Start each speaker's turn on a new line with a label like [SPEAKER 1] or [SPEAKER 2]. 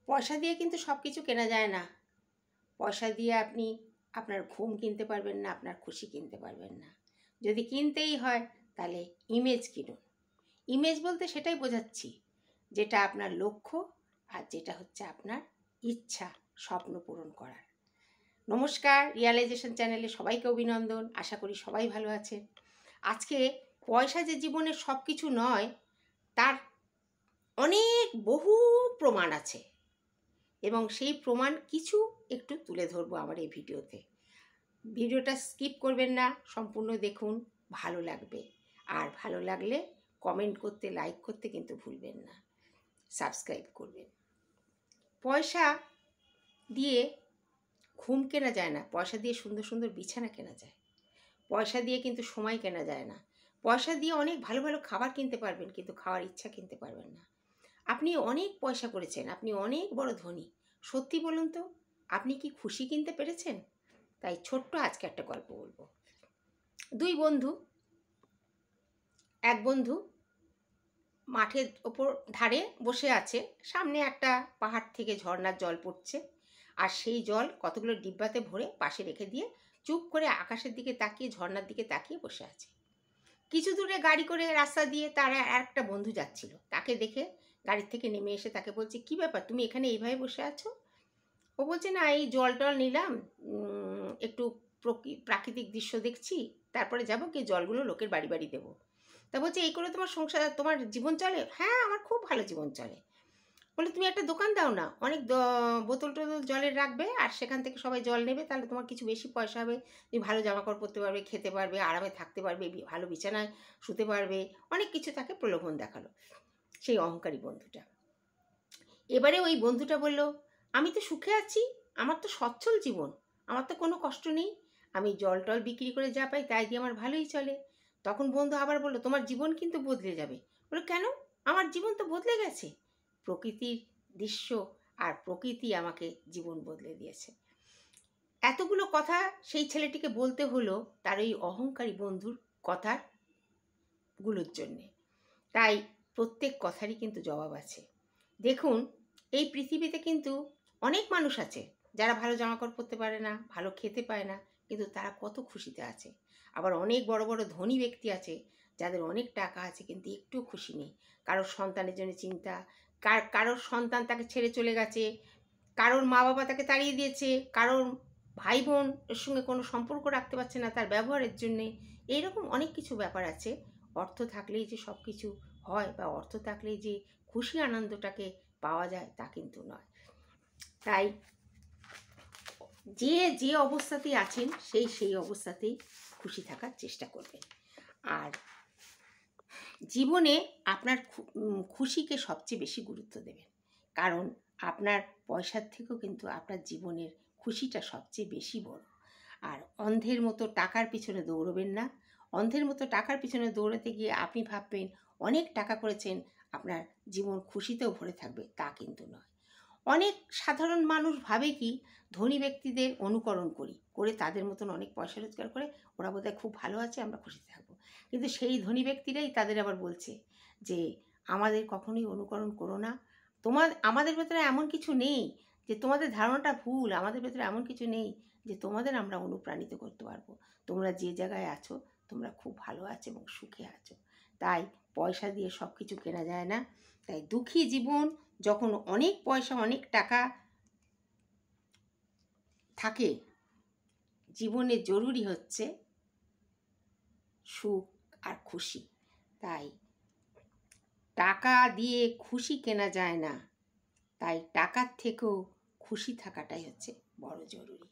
[SPEAKER 1] পয়সা দিয়ে কিন্তু সব কিছু কেনা যায় না। পয়সা দিয়ে আপনি আপনার ঘুম কিনতে পারবেন না, আপনার খুশি কিনতে পারবেন না। যদি কিনতেই হয় তাহলে ইমেজ কিনুন। ইমেজ বলতে সেটাই বোঝাচ্ছি, যেটা আপনার লক্ষ্য আর যেটা হচ্ছে আপনার ইচ্ছা, স্বপ্ন পূরণ করার। নমস্কার, রিয়ালাইজেশন চ্যানেলে সবাইকে অভিনন্দন। আশা করি সবাই ভালো আছেন। আজকে পয়সা যে জীবনের সব কিছু নয়, তার অনেক বহু প্রমাণ আছে এবং সেই প্রমাণ কিছু একটু তুলে ধরবো আমার এই ভিডিওতে। ভিডিওটা স্কিপ করবেন না, সম্পূর্ণ দেখুন, ভালো লাগবে। আর ভালো লাগলে কমেন্ট করতে, লাইক করতে কিন্তু ভুলবেন না, সাবস্ক্রাইব করবেন। পয়সা দিয়ে ঘুম কেনা যায় না, পয়সা দিয়ে সুন্দর সুন্দর বিছানা কেনা যায়। পয়সা দিয়ে কিন্তু সময় কেনা যায় না। পয়সা দিয়ে অনেক ভালো ভালো খাবার কিনতে পারবেন, কিন্তু খাওয়ার ইচ্ছা কিনতে পারবেন না। আপনি অনেক পয়সা করেছেন, আপনি অনেক বড় ধনী, সত্যি বলুন তো আপনি কি খুশি কিনতে পেরেছেন? তাই ছোট্ট আজকে একটা গল্প বলবো। দুই বন্ধু, এক বন্ধু মাঠের ওপর ধারে বসে আছে, সামনে একটা পাহাড় থেকে ঝর্ণার জল পড়ছে, আর সেই জল কতগুলো ডিব্বাতে ভরে পাশে রেখে দিয়ে চুপ করে আকাশের দিকে তাকিয়ে, ঝর্ণার দিকে তাকিয়ে বসে আছে। কিছু দূরে গাড়ি করে রাস্তা দিয়ে তার একটা বন্ধু যাচ্ছিল, তাকে দেখে গাড়ির থেকে নেমে এসে তাকে বলছে, কি ব্যাপার, তুমি এখানে এইভাবে বসে আছো? ও বলছে, না, এই জল টল নিলাম, একটু প্রাকৃতিক দৃশ্য দেখছি, তারপরে যাবো গিয়ে জলগুলো লোকের বাড়ি বাড়ি দেবো। তা বলছে, এই করে তোমার সংসার, তোমার জীবন চলে? হ্যাঁ, আমার খুব ভালো জীবন চলে। বলে, তুমি একটা দোকান দাও না, অনেক বোতল টোতল জলের রাখবে, আর সেখান থেকে সবাই জল নেবে, তাহলে তোমার কিছু বেশি পয়সা হবে, তুমি ভালো জামাকাপড় পরতে পারবে, খেতে পারবে, আরামে থাকতে পারবে, ভালো বিছানায় শুতে পারবে। অনেক কিছু তাকে প্রলোভন দেখালো সেই অহংকারী বন্ধুটা। এবারে ওই বন্ধুটা বলল, আমি তো সুখে আছি, আমার তো সচ্ছল জীবন, আমার তো কোনো কষ্ট নেই, আমি জল টল বিক্রি করে যা পাই তাই দিয়ে আমার ভালোই চলে। তখন বন্ধু আবার বলল, তোমার জীবন কিন্তু বদলে যাবে। বলল, কেন? আমার জীবন তো বদলে গেছে, প্রকৃতির দৃশ্য আর প্রকৃতি আমাকে জীবন বদলে দিয়েছে। এতগুলো কথা সেই ছেলেটিকে বলতে হলো তার ওই অহংকারী বন্ধুর কথাগুলোর জন্যে। তাই প্রত্যেক কথারই কিন্তু জবাব আছে। দেখুন, এই পৃথিবীতে কিন্তু অনেক মানুষ আছে যারা ভালো জামাকাপড় পরতে পারে না, ভালো খেতে পায় না, কিন্তু তারা কত খুশিতে আছে। আবার অনেক বড় বড় ধনী ব্যক্তি আছে যাদের অনেক টাকা আছে কিন্তু একটু খুশি নেই। কারোর সন্তানের জন্য চিন্তা, কারোর সন্তান তাকে ছেড়ে চলে গেছে, কারোর মা বাবা তাকে তাড়িয়ে দিয়েছে, কারোর ভাই বোন এর সঙ্গে কোনো সম্পর্ক রাখতে পারছে না তার ব্যবহারের জন্যে। এইরকম অনেক কিছু ব্যাপার আছে। অর্থ থাকলেই যে সব কিছু হয় বা অর্থ থাকলেই যে খুশি আনন্দটাকে পাওয়া যায় তা কিন্তু নয়। তাই যে যে অবস্থাতেই আছেন সেই অবস্থাতেই খুশি থাকার চেষ্টা করবেন। আর জীবনে আপনার খুশিকে সবচেয়ে বেশি গুরুত্ব দেবেন, কারণ আপনার পয়সার থেকেও কিন্তু আপনার জীবনের খুশিটা সবচেয়ে বেশি বড়। আর অন্ধের মতো টাকার পিছনে দৌড়বেন না। অন্ধের মতো টাকার পিছনে দৌড়াতে গিয়ে আপনি ভাববেন অনেক টাকা করেছেন, আপনার জীবন খুশিতেও ভরে থাকবে, তা কিন্তু নয়। অনেক সাধারণ মানুষ ভাবে কি, ধনী ব্যক্তিদের অনুকরণ করে তাদের মতন অনেক পয়সা রোজগার করে, ওরা বোধহয় খুব ভালো আছে, আমরা খুশিতে থাকবো। কিন্তু সেই ধনী ব্যক্তিরাই তাদের আবার বলছে যে আমাদের কখনোই অনুকরণ করো না, আমাদের ভেতরে এমন কিছু নেই, যে তোমাদের ধারণাটা ভুল, আমাদের ভেতরে এমন কিছু নেই যে তোমাদের আমরা অনুপ্রাণিত করতে পারবো। তোমরা যে জায়গায় আছো তোমরা খুব ভালো আছো এবং সুখে আছো। তাই পয়সা দিয়ে সব কিছু কেনা যায় না। তাই দুঃখী জীবন, যখন অনেক পয়সা অনেক টাকা থাকে, জীবনে জরুরি হচ্ছে সুখ আর খুশি। তাই টাকা দিয়ে খুশি কেনা যায় না, তাই টাকার থেকেও খুশি থাকাটাই হচ্ছে বড় জরুরি।